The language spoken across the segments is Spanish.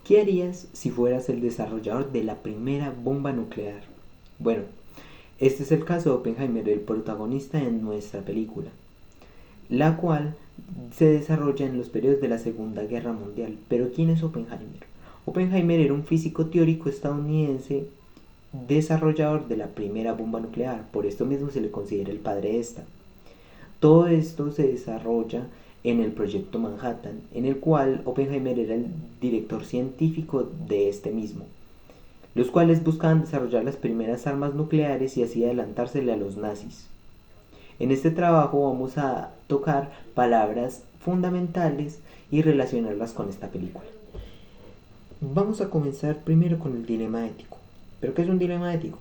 ¿Qué harías si fueras el desarrollador de la primera bomba nuclear? Bueno, este es el caso de Oppenheimer, el protagonista en nuestra película, la cual se desarrolla en los periodos de la Segunda Guerra Mundial. Pero ¿quién es Oppenheimer? Oppenheimer era un físico teórico estadounidense desarrollador de la primera bomba nuclear, por esto mismo se le considera el padre de esta. Todo esto se desarrolla en el proyecto Manhattan, en el cual Oppenheimer era el director científico de este mismo, los cuales buscaban desarrollar las primeras armas nucleares y así adelantársele a los nazis. En este trabajo vamos a tocar palabras fundamentales y relacionarlas con esta película. Vamos a comenzar primero con el dilema ético. ¿Pero qué es un dilema ético?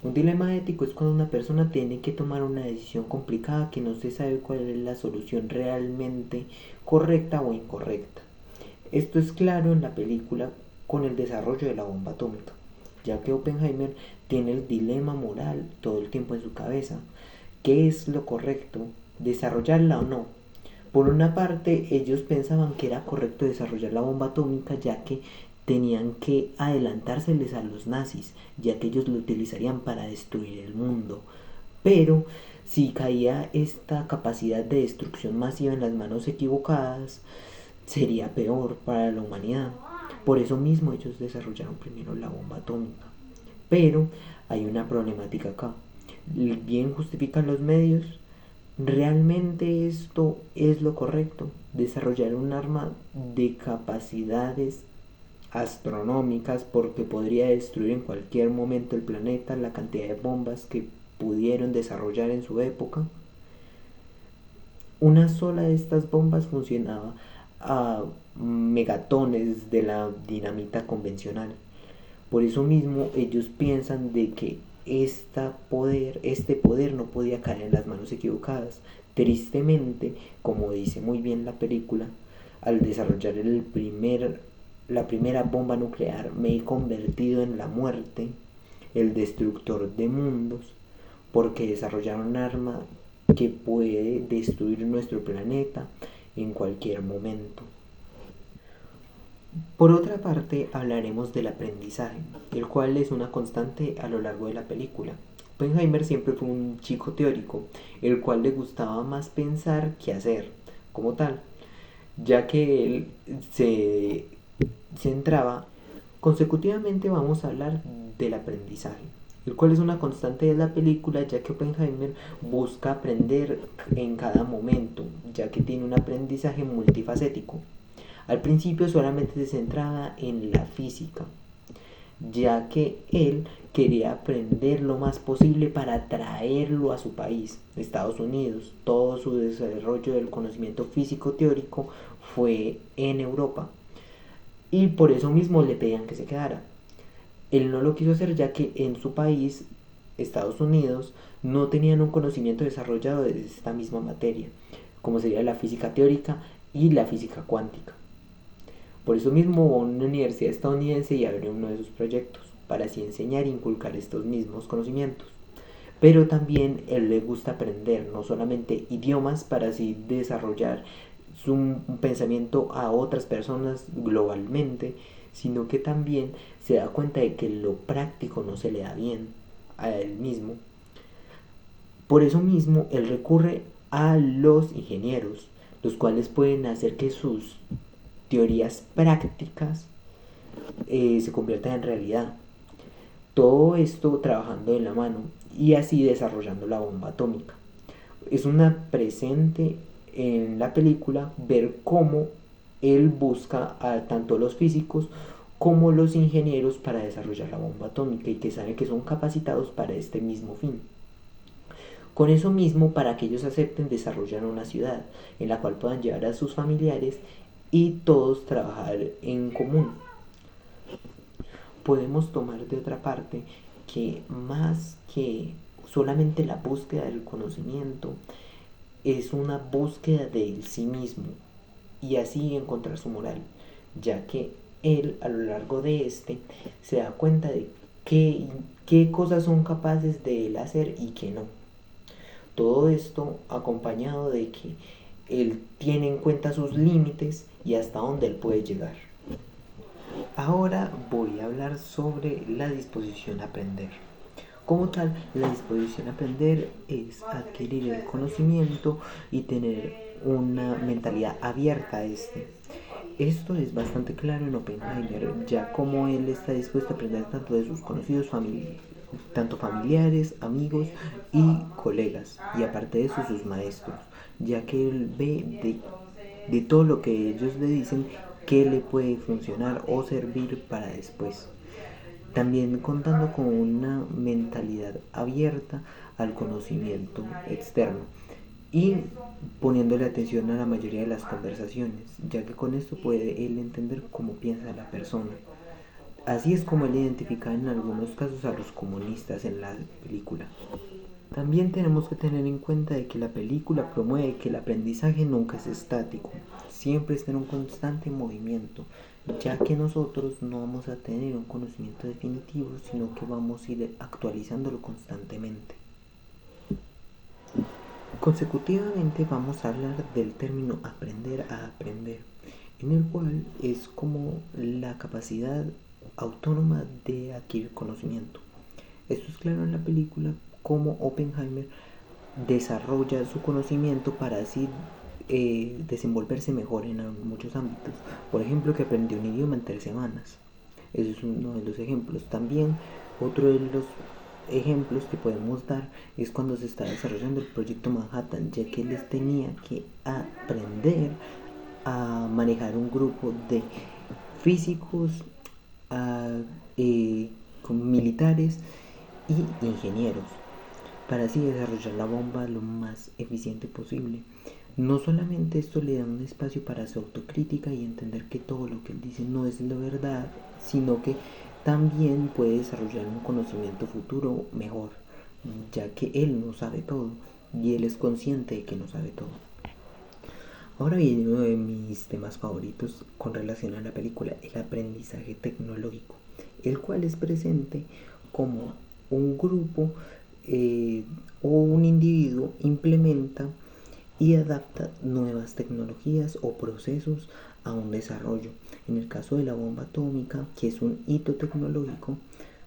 Un dilema ético es cuando una persona tiene que tomar una decisión complicada que no se sabe cuál es la solución realmente correcta o incorrecta. Esto es claro en la película con el desarrollo de la bomba atómica, ya que Oppenheimer tiene el dilema moral todo el tiempo en su cabeza. ¿Qué es lo correcto? ¿Desarrollarla o no? Por una parte, ellos pensaban que era correcto desarrollar la bomba atómica, ya que tenían que adelantárseles a los nazis, ya que ellos lo utilizarían para destruir el mundo. Pero si caía esta capacidad de destrucción masiva en las manos equivocadas, sería peor para la humanidad. Por eso mismo ellos desarrollaron primero la bomba atómica. Pero hay una problemática acá. ¿El bien justifican los medios? ¿Realmente esto es lo correcto? Desarrollar un arma de capacidades astronómicas, porque podría destruir en cualquier momento el planeta, la cantidad de bombas que pudieron desarrollar en su época. Una sola de estas bombas funcionaba a megatones de la dinamita convencional. Por eso mismo ellos piensan de que este poder no podía caer en las manos equivocadas. Tristemente, como dice muy bien la película, al desarrollar la primera bomba nuclear me he convertido en la muerte, el destructor de mundos, porque desarrollaron un arma que puede destruir nuestro planeta en cualquier momento. Por otra parte, hablaremos del aprendizaje, el cual es una constante a lo largo de la película. Oppenheimer siempre fue un chico teórico, el cual le gustaba más pensar que hacer, como tal, ya que él se centraba. Consecutivamente vamos a hablar del aprendizaje, el cual es una constante de la película, ya que Oppenheimer busca aprender en cada momento, ya que tiene un aprendizaje multifacético. Al principio solamente se centraba en la física, ya que él quería aprender lo más posible para traerlo a su país, Estados Unidos. Todo su desarrollo del conocimiento físico teórico fue en Europa, y por eso mismo le pedían que se quedara. Él no lo quiso hacer, ya que en su país, Estados Unidos, no tenían un conocimiento desarrollado de esta misma materia, como sería la física teórica y la física cuántica. Por eso mismo hubo una universidad estadounidense y abrió uno de sus proyectos para así enseñar e inculcar estos mismos conocimientos. Pero también él le gusta aprender no solamente idiomas para así desarrollar su pensamiento a otras personas globalmente, sino que también se da cuenta de que lo práctico no se le da bien a él mismo. Por eso mismo él recurre a los ingenieros, los cuales pueden hacer que sus teorías prácticas se conviertan en realidad. Todo esto trabajando de la mano y así desarrollando la bomba atómica. Es una presente en la película ver cómo él busca a tanto los físicos como los ingenieros para desarrollar la bomba atómica, y que saben que son capacitados para este mismo fin. Con eso mismo, para que ellos acepten desarrollar una ciudad en la cual puedan llevar a sus familiares y todos trabajar en común. Podemos tomar de otra parte que más que solamente la búsqueda del conocimiento, es una búsqueda de sí mismo y así encontrar su moral, ya que él a lo largo de se da cuenta de qué cosas son capaces de él hacer y qué no. Todo esto acompañado de que él tiene en cuenta sus límites y hasta dónde él puede llegar. Ahora voy a hablar sobre la disposición a aprender. Como tal, la disposición a aprender es adquirir el conocimiento y tener una mentalidad abierta a este. Esto es bastante claro en Oppenheimer, ya como él está dispuesto a aprender tanto de sus conocidos tanto familiares, amigos y colegas, y aparte de eso sus maestros, ya que él ve de todo lo que ellos le dicen que le puede funcionar o servir para después. También contando con una mentalidad abierta al conocimiento externo y poniéndole atención a la mayoría de las conversaciones, ya que con esto puede él entender cómo piensa la persona. Así es como él identifica en algunos casos a los comunistas en la película. También tenemos que tener en cuenta de que la película promueve que el aprendizaje nunca es estático, siempre está en un constante movimiento, ya que nosotros no vamos a tener un conocimiento definitivo, sino que vamos a ir actualizándolo constantemente. Consecutivamente vamos a hablar del término aprender a aprender, en el cual es como la capacidad autónoma de adquirir conocimiento. Esto es claro en la película, como Oppenheimer desarrolla su conocimiento para así desenvolverse mejor en muchos ámbitos. Por ejemplo, que aprendió un idioma en 3 semanas. Ese es uno de los ejemplos. También otro de los ejemplos que podemos dar es cuando se está desarrollando el proyecto Manhattan, ya que les tenía que aprender a manejar un grupo de físicos, a, con militares y ingenieros, para así desarrollar la bomba lo más eficiente posible. No solamente esto le da un espacio para su autocrítica y entender que todo lo que él dice no es la verdad, sino que también puede desarrollar un conocimiento futuro mejor, ya que él no sabe todo y él es consciente de que no sabe todo. Ahora viene uno de mis temas favoritos con relación a la película, el aprendizaje tecnológico, el cual es presente como un grupo o un individuo implementa y adapta nuevas tecnologías o procesos a un desarrollo. En el caso de la bomba atómica, que es un hito tecnológico,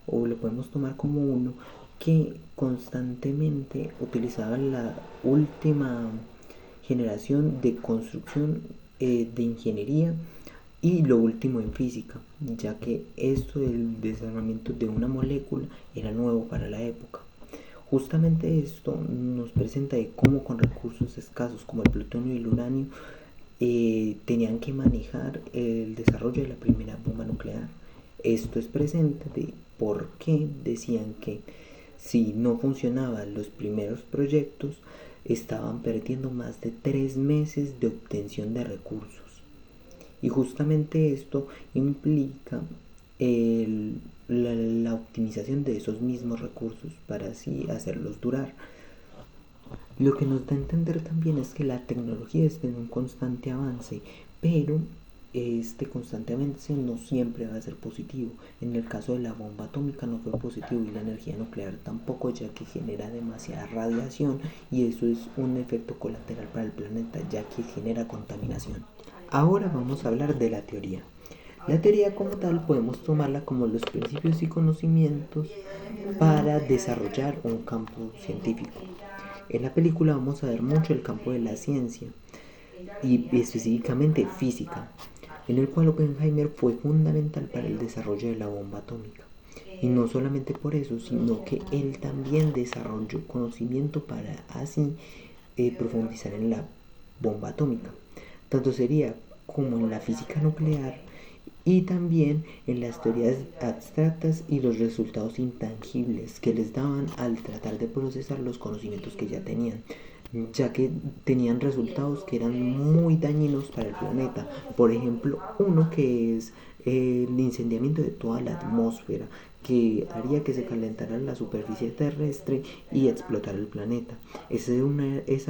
o lo podemos tomar como uno, que constantemente utilizaba la última generación de construcción de ingeniería y lo último en física, ya que esto del desarrollamiento de una molécula era nuevo para la época. Justamente esto nos presenta de cómo con recursos escasos como el plutonio y el uranio tenían que manejar el desarrollo de la primera bomba nuclear. Esto es presente de por qué decían que si no funcionaban los primeros proyectos, estaban perdiendo más de 3 meses de obtención de recursos. Y justamente esto implica la optimización de esos mismos recursos para así hacerlos durar. Lo que nos da a entender también es que la tecnología está en un constante avance, pero este constante avance no siempre va a ser positivo. En el caso de la bomba atómica no fue positivo y la energía nuclear tampoco, ya que genera demasiada radiación y eso es un efecto colateral para el planeta, ya que genera contaminación. Ahora vamos a hablar de la teoría. La teoría como tal podemos tomarla como los principios y conocimientos para desarrollar un campo científico. En la película vamos a ver mucho el campo de la ciencia y específicamente física, en el cual Oppenheimer fue fundamental para el desarrollo de la bomba atómica. Y no solamente por eso, sino que él también desarrolló conocimiento para así profundizar en la bomba atómica. Tanto sería como en la física nuclear y también en las teorías abstractas y los resultados intangibles que les daban al tratar de procesar los conocimientos que ya tenían, ya que tenían resultados que eran muy dañinos para el planeta. Por ejemplo, uno que es el incendiamiento de toda la atmósfera, que haría que se calentara la superficie terrestre y explotara el planeta. Esa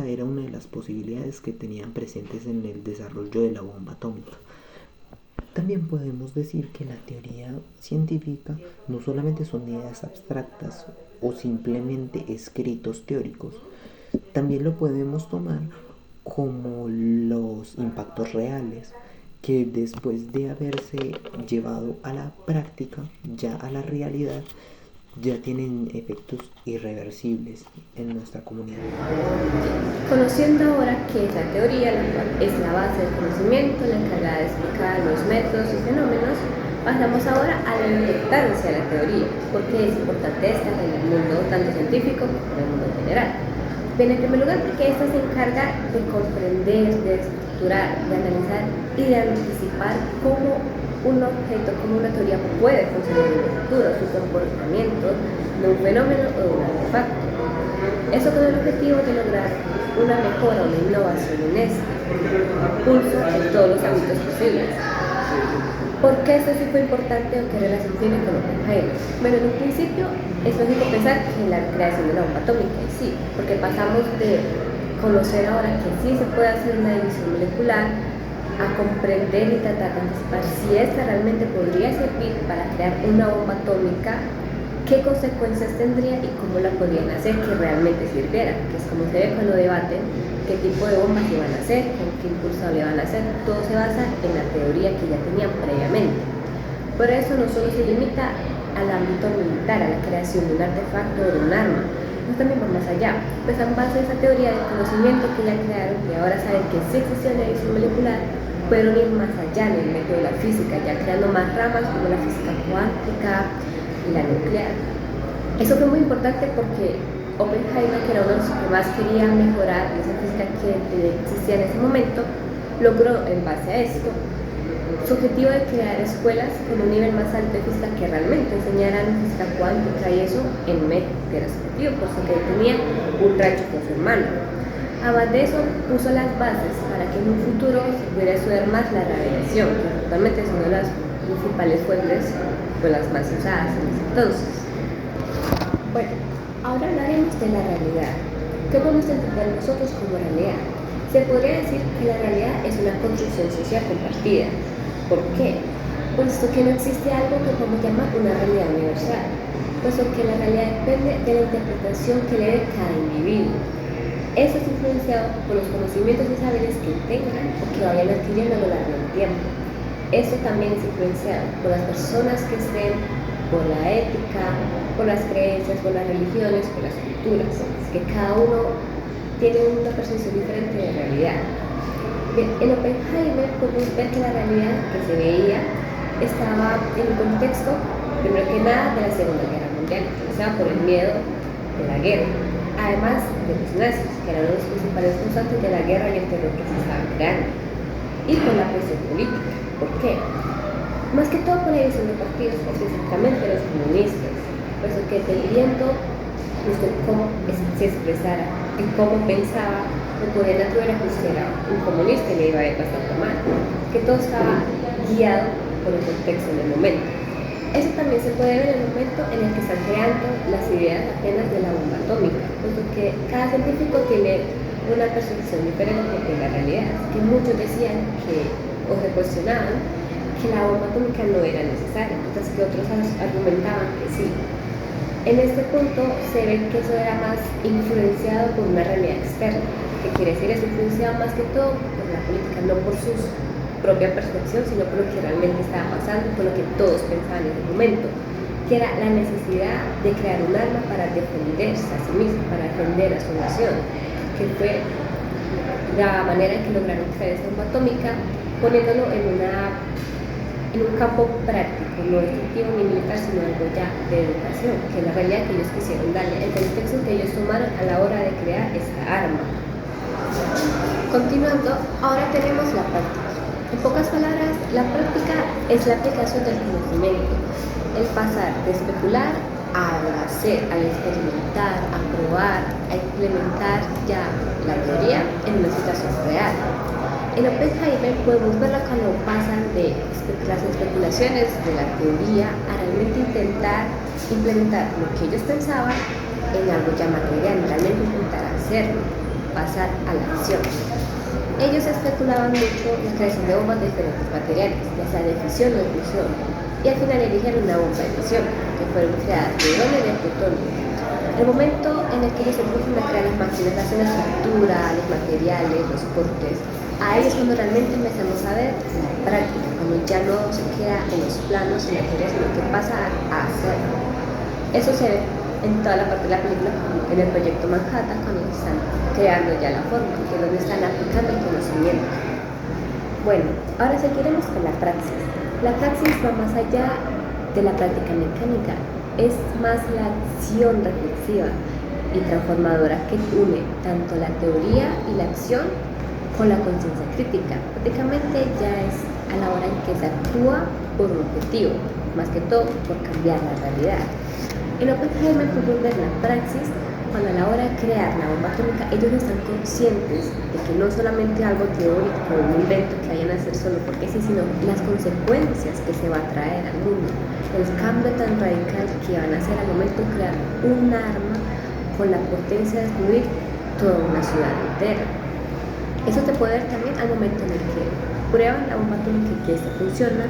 era una de las posibilidades que tenían presentes en el desarrollo de la bomba atómica. También podemos decir que la teoría científica no solamente son ideas abstractas o simplemente escritos teóricos, también lo podemos tomar como los impactos reales, que después de haberse llevado a la práctica, ya a la realidad, ya tienen efectos irreversibles en nuestra comunidad. Conociendo ahora que es la teoría, la cual es la base del conocimiento, la encargada de explicar los métodos y fenómenos, pasamos ahora a la importancia de la teoría, porque es importante esta en el mundo tanto científico como en el mundo en general. Bien, en primer lugar, porque esta se encarga de comprender, de estructurar, de analizar y de anticipar cómo un objeto, como una teoría puede funcionar en el futuro, su comportamiento de un fenómeno o de un artefacto. Eso con el objetivo de lograr una mejora, una innovación en este pulso en todos los ámbitos posibles. ¿Por qué esto sí fue importante o qué relación tiene con Oppenheimer? Bueno, en un principio es lógico pensar que la creación de la bomba atómica y sí, porque pasamos de conocer ahora que sí se puede hacer una división molecular a comprender y tratar de anticipar si esta realmente podría servir para crear una bomba atómica, qué consecuencias tendría y cómo la podrían hacer que realmente sirviera, que es como se ve cuando debaten qué tipo de bombas iban a hacer, con qué impulso le van a hacer. Todo se basa en la teoría que ya tenían previamente. Por eso no solo se limita al ámbito militar, a la creación de un artefacto o de un arma, sino también va más allá, pues en base a esa teoría del conocimiento que ya crearon y ahora saben que sí existe una división molecular, pueden ir más allá en el método de la física, ya creando más ramas como la física cuántica y la nuclear. Eso fue muy importante porque Oppenheimer, que era uno de los que más quería mejorar esa física que existía en ese momento, logró en base a esto su objetivo de crear escuelas con un nivel más alto de física que realmente enseñaran física cuántica y eso en México, que era su objetivo, puesto que tenía un rancho con su hermano. Además de eso, puso las bases para que en un futuro se pudiera estudiar más la radiación, que actualmente es una de las principales fuentes, pues las más usadas en ese entonces. Bueno, ahora hablaremos de la realidad. ¿Qué podemos entender nosotros como realidad? Se podría decir que la realidad es una construcción social compartida. ¿Por qué? Puesto que no existe algo que podemos llamar una realidad universal, puesto que la realidad depende de la interpretación que le dé cada individuo. Eso es influenciado por los conocimientos y saberes que tengan o que vayan adquiriendo a lo largo del tiempo. Esto también es influenciado por las personas que estén, por la ética, por las creencias, por las religiones, por las culturas. Es que cada uno tiene una percepción diferente de realidad. Bien, en Oppenheimer podemos ver que la realidad que se veía estaba en un contexto, primero que nada, de la Segunda Guerra Mundial, o sea, por el miedo de la guerra. Además de los nazis, que eran los principales causantes de la guerra y el terror que se estaba creando, y con la presión política. ¿Por qué? Más que todo por la división de partidos, específicamente los comunistas, puesto que dependiendo de cómo se expresara, en cómo pensaba, lo podían atribuir a que era un comunista y le iba a ir bastante mal, que todo estaba guiado por el contexto en el momento. Eso también se puede ver en el momento en el que están creando las ideas apenas de la bomba atómica, porque cada científico tiene una percepción diferente de la realidad, que muchos decían que, o se cuestionaban, que la bomba atómica no era necesaria, mientras que otros argumentaban que sí. En este punto se ve que eso era más influenciado por una realidad externa, que quiere decir es influenciado más que todo por la política, no por sus propia percepción, sino por lo que realmente estaba pasando, por lo que todos pensaban en ese momento, que era la necesidad de crear un arma para defenderse a sí mismo, para defender a su nación, que fue la manera en que lograron crear esa bomba atómica, poniéndolo en un campo práctico, no destructivo ni militar, sino algo ya de educación, que es la realidad que ellos quisieron darle, el contexto que ellos tomaron a la hora de crear esta arma. Continuando, ahora tenemos la práctica. En pocas palabras, la práctica es la aplicación del conocimiento, el pasar de especular a hacer, al experimentar, a probar, a implementar ya la teoría en una situación real. En Oppenheimer podemos verlo cuando pasan de las especulaciones de la teoría a realmente intentar implementar lo que ellos pensaban en algo ya material, realmente intentar hacerlo, pasar a la acción. Ellos especulaban mucho la creación de bombas de diferentes materiales, ya sea de fisión o de fusión, y al final eligieron una bomba de fisión, que fueron creadas de hidrógeno y de plutonio. El momento en el que ellos empiezan a crear las máquinas, hacen la estructura, los materiales, los soportes, ahí es cuando realmente empezamos a ver la práctica, cuando ya no se queda en los planos, en la teoría, sino que pasa a hacerlo. Eso se ve en toda la parte de la película, en el proyecto Manhattan, cuando están creando ya la forma, que es donde están aplicando el conocimiento. Bueno, ahora seguiremos con la praxis. La praxis va más allá de la práctica mecánica, es más la acción reflexiva y transformadora que une tanto la teoría y la acción con la conciencia crítica. Prácticamente ya es a la hora en que se actúa por un objetivo, más que todo por cambiar la realidad. En Oppenheimer podemos ver la praxis cuando a la hora de crear la bomba atómica ellos están conscientes de que no solamente algo teórico o un invento que vayan a hacer solo porque sí, sino las consecuencias que se va a traer al mundo, el cambio tan radical que van a hacer al momento de crear un arma con la potencia de destruir toda una ciudad entera. Eso te puede ver también al momento en el que prueban la bomba atómica y que esta funciona.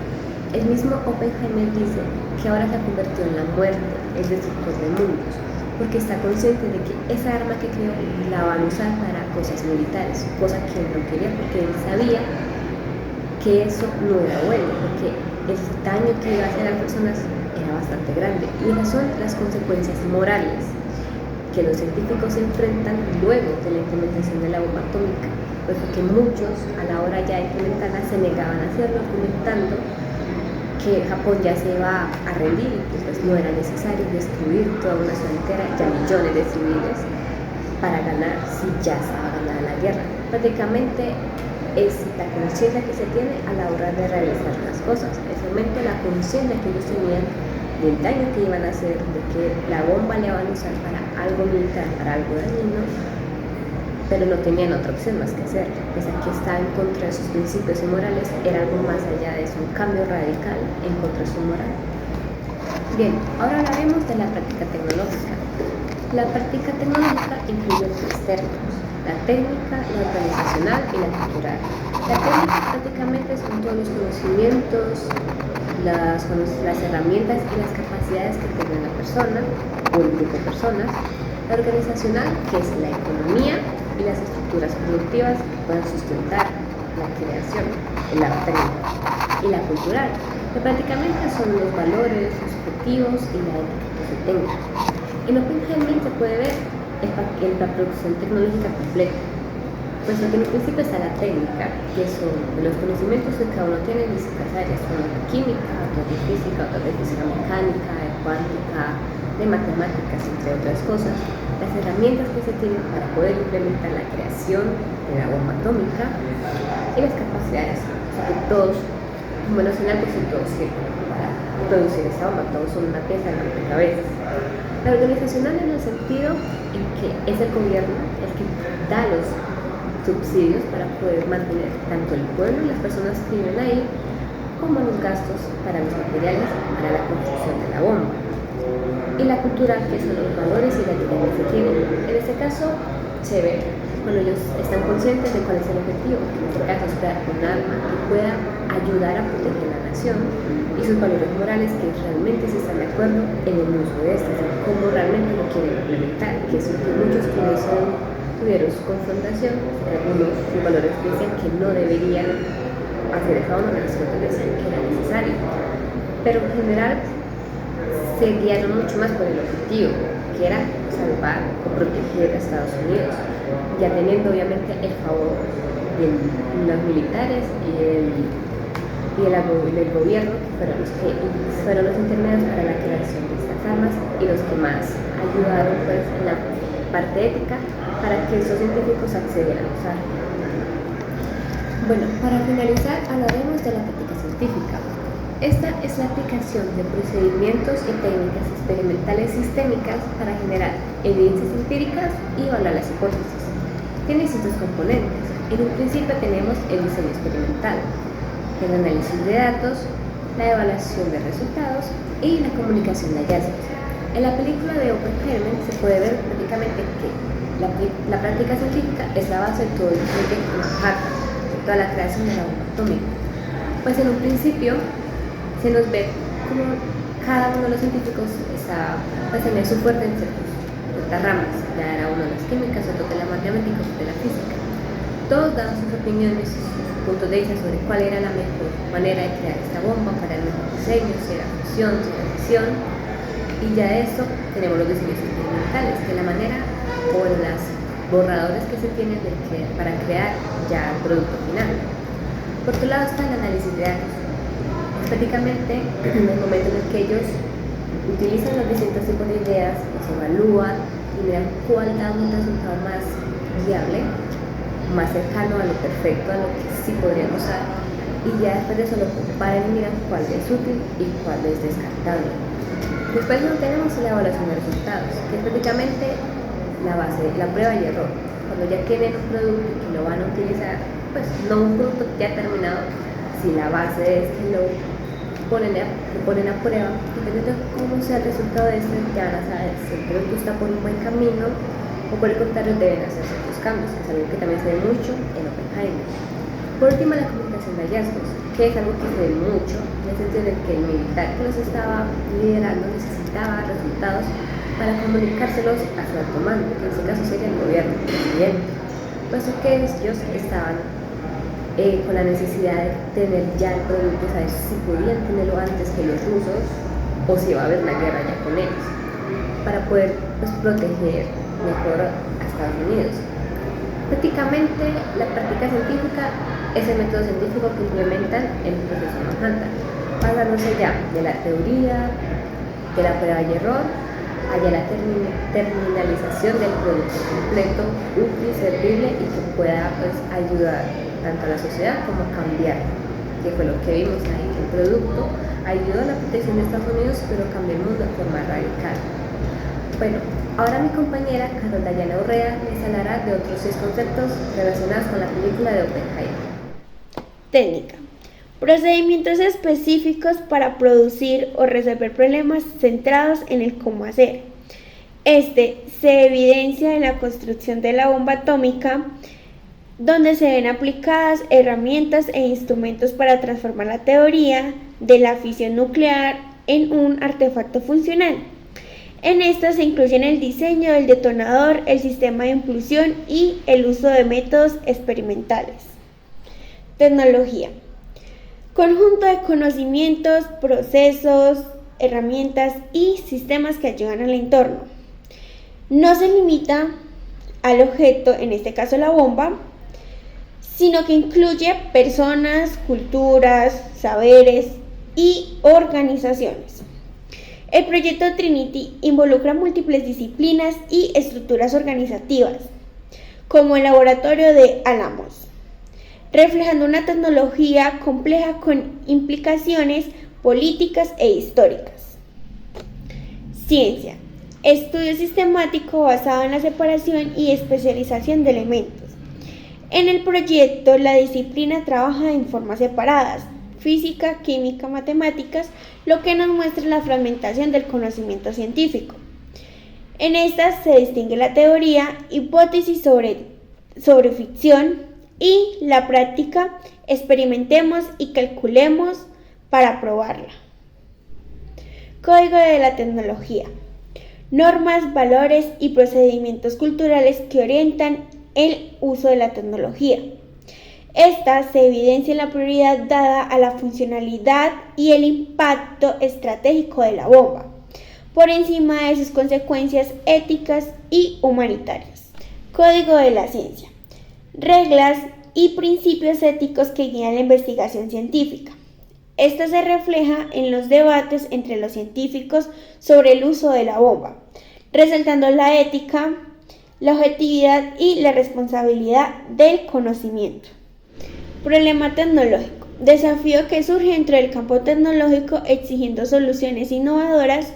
El mismo Oppenheimer dice que ahora se ha convertido en la muerte, el destructor de mundos, porque está consciente de que esa arma que creó la van a usar para cosas militares, cosa que él no quería porque él sabía que eso no era bueno, porque el daño que iba a hacer a las personas era bastante grande. Y esas son las consecuencias morales que los científicos se enfrentan luego de la implementación de la bomba atómica, puesto que muchos a la hora ya de implementarla se negaban a hacerlo, argumentando que Japón ya se iba a rendir y pues no era necesario destruir toda una ciudad entera, ya millones de civiles, para ganar si ya estaba ganada la guerra. Prácticamente es la conciencia que se tiene a la hora de realizar las cosas, especialmente la conciencia que ellos tenían del daño que iban a hacer, de que la bomba la iban a usar para algo militar, para algo dañino, pero no tenían otra opción más que hacerlo. Pese a que estaba en contra de sus principios y morales, era algo más allá de eso, un cambio radical en contra de su moral. Bien, ahora hablaremos de la práctica tecnológica. La práctica tecnológica incluye tres términos: la técnica, la organizacional y la cultural. La técnica prácticamente son todos los conocimientos, las herramientas y las capacidades que tenga la persona o el grupo de personas. La organizacional, que es la economía y las estructuras productivas que puedan sustentar la creación, la técnica. Y la cultural, que prácticamente son los valores, los objetivos y la ética que se tenga. En Oppenheimer se puede ver la producción tecnológica completa, puesto que en el principio está la técnica, que son los conocimientos que cada uno tiene en distintas áreas, como la química, otros de física, otros de física mecánica, de cuántica, de matemáticas, entre otras cosas, las herramientas que se tienen para poder implementar la creación de la bomba atómica y las capacidades, o sea que todos, como los en algo, si todos sirven para producir esa bomba, todos son una pieza de rompecabezas. La organizacional en el sentido en que es el gobierno el que da los subsidios para poder mantener tanto el pueblo y las personas que viven ahí, como los gastos para los materiales para la construcción de la bomba. Y la cultural, que son los valores y la ética que se tienen. En este caso se ve cuando ellos están conscientes de cuál es el objetivo, que en este caso es crear un arma que pueda ayudar a proteger la nación, y sus valores morales, que realmente se están de acuerdo en el uso de estas, cómo realmente lo quieren implementar, que es lo que muchos tuvieron su confrontación. Algunos sus valores dicen que no deberían hacer esa bomba, pero otros decían que era necesario, pero en general se guiaron mucho más por el objetivo, que era salvar o proteger a Estados Unidos, ya teniendo obviamente el favor de los militares del gobierno, que fueron los intermediarios para la creación de estas armas y los que más ayudaron pues en la parte ética para que esos científicos accedieran a usar. Bueno, para finalizar hablaremos de la práctica científica. Esta es la aplicación de procedimientos y técnicas experimentales sistémicas para generar evidencias empíricas y evaluar las hipótesis. Tiene distintos componentes. En un principio tenemos el diseño experimental, el análisis de datos, la evaluación de resultados y la comunicación de hallazgos. En la película de Oppenheimer se puede ver prácticamente que la práctica científica es la base de todo el proyecto Manhattan, de toda la creación de la bomba atómica. Pues en un principio se nos ve como cada uno de los científicos está, pues, en su fuerte en distintas ramas. Ya era uno de las químicas, otro de la matemática, otro de la física. Todos daban sus opiniones, sus puntos de vista sobre cuál era la mejor manera de crear esta bomba para el mejor diseño, si era fusión, si era fisión. Y ya de eso tenemos los diseños experimentales, que es la manera o los borradores que se tienen para crear ya el producto final. Por otro lado está el análisis de datos. Prácticamente en el momento en el que ellos utilizan los distintos tipos de ideas, los evalúan y miran cuál da un resultado más viable, más cercano a lo perfecto, a lo que sí podrían usar, y ya después de eso lo comparan y miran cuál es útil y cuál es descartable. Después no tenemos la evaluación de resultados, que es prácticamente la base, la prueba y error. Cuando ya tienen un producto y que lo van a utilizar, pues no un producto ya terminado, si la base es que lo ponen a prueba, dependiendo de cómo sea el resultado de este, ya van a saber si el producto está por un buen camino o por el contrario deben hacer ciertos cambios, que es algo que también se ve mucho en Oppenheimer. Por último, la comunicación de hallazgos, que es algo que se ve mucho en el sentido de que el militar que los estaba liderando necesitaba resultados para comunicárselos a su alto mando, que en este caso sería el gobierno, el presidente. Por eso que ellos estaban con la necesidad de tener ya el producto, saber si podían tenerlo antes que los rusos o si va a haber una guerra ya con ellos, para poder pues, proteger mejor a Estados Unidos. Prácticamente la práctica científica es el método científico que implementan en el proceso Manhattan, pasándose ya de la teoría, de la prueba y error, allá la terminalización del producto completo, útil, servible y que pueda pues, ayudar tanto a la sociedad como a cambiar, que fue lo que vimos ahí, que el producto ayudó a la protección de Estados Unidos, pero cambió el mundo de forma radical. Bueno, ahora mi compañera Carol Dayana Urrea les hablará de otros 6 conceptos relacionados con la película de Oppenheimer. Técnica. Procedimientos específicos para producir o resolver problemas centrados en el cómo hacer. Este se evidencia en la construcción de la bomba atómica, donde se ven aplicadas herramientas e instrumentos para transformar la teoría de la fisión nuclear en un artefacto funcional. En esta se incluyen el diseño del detonador, el sistema de impulsión y el uso de métodos experimentales. Tecnología. Conjunto de conocimientos, procesos, herramientas y sistemas que ayudan al entorno. No se limita al objeto, en este caso la bomba, sino que incluye personas, culturas, saberes y organizaciones. El proyecto Trinity involucra múltiples disciplinas y estructuras organizativas, como el laboratorio de Alamos, reflejando una tecnología compleja con implicaciones políticas e históricas. Ciencia. Estudio sistemático basado en la separación y especialización de elementos. En el proyecto, la disciplina trabaja en formas separadas, física, química, matemáticas, lo que nos muestra la fragmentación del conocimiento científico. En estas se distingue la teoría, hipótesis sobre ficción y la práctica, experimentemos y calculemos para probarla. Código de la tecnología. Normas, valores y procedimientos culturales que orientan el uso de la tecnología. Esta se evidencia en la prioridad dada a la funcionalidad y el impacto estratégico de la bomba, por encima de sus consecuencias éticas y humanitarias. Código de la ciencia. Reglas y principios éticos que guían la investigación científica. Esto se refleja en los debates entre los científicos sobre el uso de la bomba, resaltando la ética, la objetividad y la responsabilidad del conocimiento. Problema tecnológico. Desafío que surge dentro del campo tecnológico exigiendo soluciones innovadoras.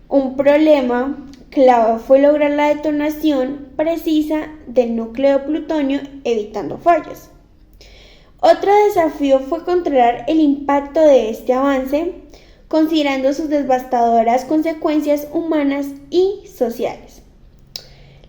Un problema clave fue lograr la detonación precisa del núcleo de plutonio evitando fallos. Otro desafío fue controlar el impacto de este avance, considerando sus devastadoras consecuencias humanas y sociales.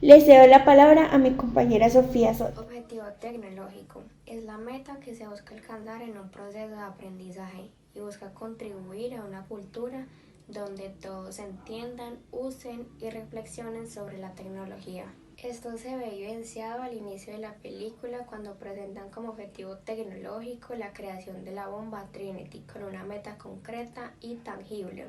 Le cedo la palabra a mi compañera Sofía Soto. Objetivo tecnológico es la meta que se busca alcanzar en un proceso de aprendizaje y busca contribuir a una cultura donde todos entiendan, usen y reflexionen sobre la tecnología. Esto se ve evidenciado al inicio de la película cuando presentan como objetivo tecnológico la creación de la bomba Trinity con una meta concreta y tangible.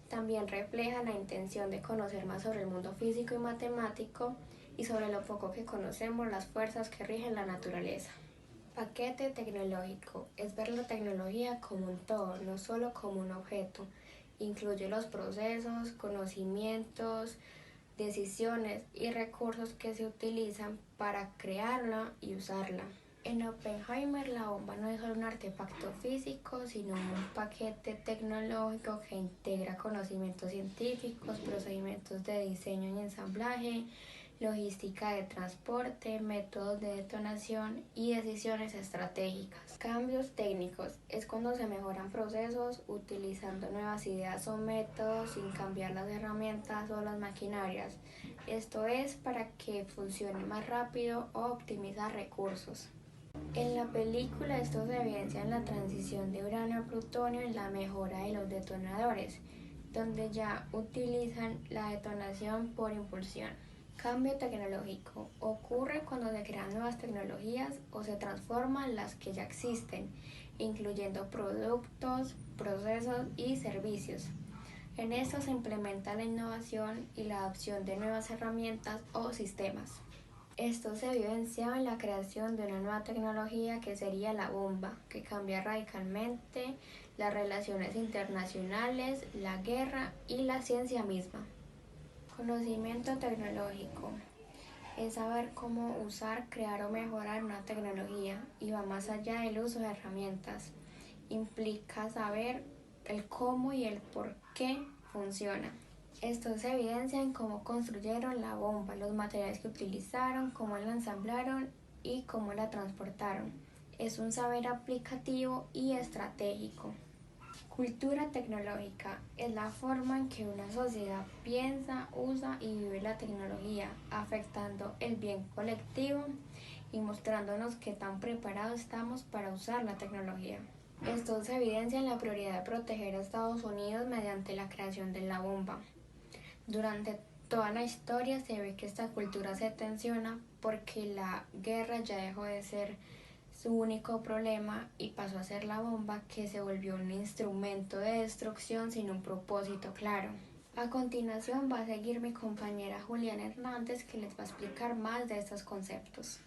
También refleja la intención de conocer más sobre el mundo físico y matemático y sobre lo poco que conocemos las fuerzas que rigen la naturaleza. Paquete tecnológico es ver la tecnología como un todo, no solo como un objeto. Incluye los procesos, conocimientos, decisiones y recursos que se utilizan para crearla y usarla. En Oppenheimer, la bomba no es solo un artefacto físico, sino un paquete tecnológico que integra conocimientos científicos, procedimientos de diseño y ensamblaje, logística de transporte, métodos de detonación y decisiones estratégicas. Cambios técnicos es cuando se mejoran procesos utilizando nuevas ideas o métodos sin cambiar las herramientas o las maquinarias. Esto es para que funcione más rápido o optimizar recursos. En la película esto se evidencia en la transición de uranio a plutonio en la mejora de los detonadores, donde ya utilizan la detonación por impulsión. Cambio tecnológico ocurre cuando se crean nuevas tecnologías o se transforman las que ya existen, incluyendo productos, procesos y servicios. En esto se implementa la innovación y la adopción de nuevas herramientas o sistemas. Esto se evidencia en la creación de una nueva tecnología que sería la bomba, que cambia radicalmente las relaciones internacionales, la guerra y la ciencia misma. Conocimiento tecnológico es saber cómo usar, crear o mejorar una tecnología y va más allá del uso de herramientas. Implica saber el cómo y el por qué funciona. Esto se evidencia en cómo construyeron la bomba, los materiales que utilizaron, cómo la ensamblaron y cómo la transportaron. Es un saber aplicativo y estratégico. Cultura tecnológica es la forma en que una sociedad piensa, usa y vive la tecnología, afectando el bien colectivo y mostrándonos qué tan preparados estamos para usar la tecnología. Esto se evidencia en la prioridad de proteger a Estados Unidos mediante la creación de la bomba. Durante toda la historia se ve que esta cultura se tensiona porque la guerra ya dejó de ser su único problema y pasó a ser la bomba, que se volvió un instrumento de destrucción sin un propósito claro. A continuación va a seguir mi compañera Juliana Hernández, que les va a explicar más de estos conceptos.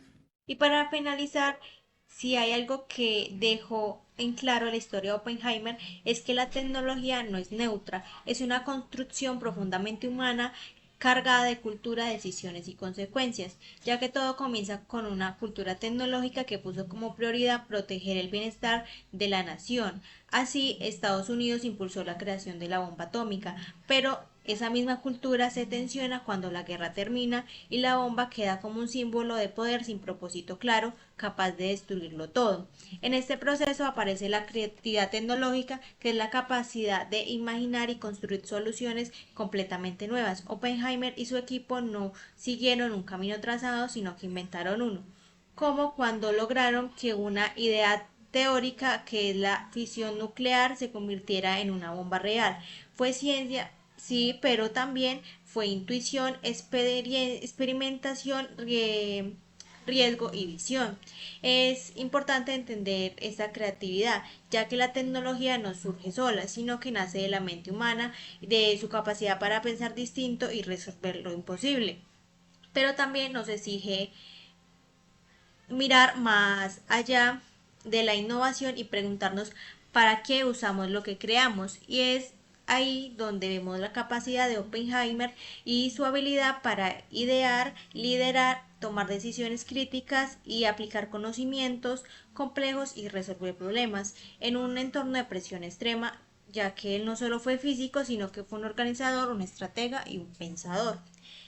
Y para finalizar, si hay algo que dejó en claro la historia de Oppenheimer es que la tecnología no es neutra, es una construcción profundamente humana cargada de cultura, decisiones y consecuencias, ya que todo comienza con una cultura tecnológica que puso como prioridad proteger el bienestar de la nación. Así, Estados Unidos impulsó la creación de la bomba atómica, pero esa misma cultura se tensiona cuando la guerra termina y la bomba queda como un símbolo de poder sin propósito claro, capaz de destruirlo todo. En este proceso aparece la creatividad tecnológica, que es la capacidad de imaginar y construir soluciones completamente nuevas. Oppenheimer y su equipo no siguieron un camino trazado, sino que inventaron uno, como cuando lograron que una idea teórica, que es la fisión nuclear, se convirtiera en una bomba real. Fue ciencia, sí, pero también fue intuición, experimentación, riesgo y visión. Es importante entender esta creatividad, ya que la tecnología no surge sola, sino que nace de la mente humana, de su capacidad para pensar distinto y resolver lo imposible. Pero también nos exige mirar más allá de la innovación y preguntarnos para qué usamos lo que creamos, y es ahí donde vemos la capacidad de Oppenheimer y su habilidad para idear, liderar, tomar decisiones críticas y aplicar conocimientos complejos y resolver problemas en un entorno de presión extrema, ya que él no solo fue físico, sino que fue un organizador, un estratega y un pensador.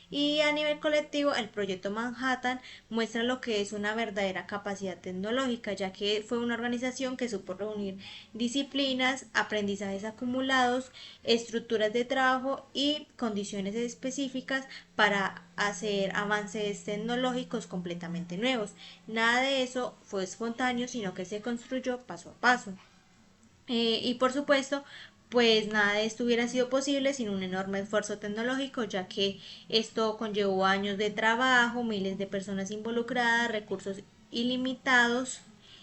Y a nivel colectivo, el proyecto Manhattan muestra lo que es una verdadera capacidad tecnológica, ya que fue una organización que supo reunir disciplinas, aprendizajes acumulados, estructuras de trabajo y condiciones específicas para hacer avances tecnológicos completamente nuevos. Nada de eso fue espontáneo, sino que se construyó paso a paso. Y por supuesto, pues nada de esto hubiera sido posible sin un enorme esfuerzo tecnológico, ya que esto conllevó años de trabajo, miles de personas involucradas, recursos ilimitados,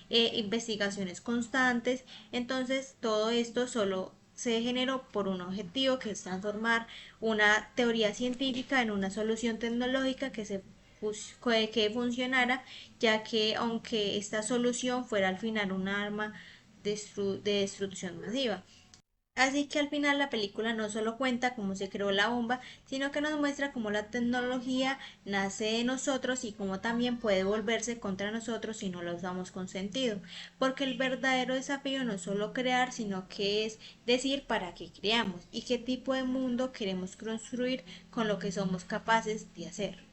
investigaciones constantes. Entonces, todo esto solo se generó por un objetivo, que es transformar una teoría científica en una solución tecnológica que funcionara, ya que aunque esta solución fuera al final un arma de destrucción masiva. Así que al final la película no solo cuenta cómo se creó la bomba, sino que nos muestra cómo la tecnología nace de nosotros y cómo también puede volverse contra nosotros si no la usamos con sentido. Porque el verdadero desafío no es solo crear, sino que es decir para qué creamos y qué tipo de mundo queremos construir con lo que somos capaces de hacer.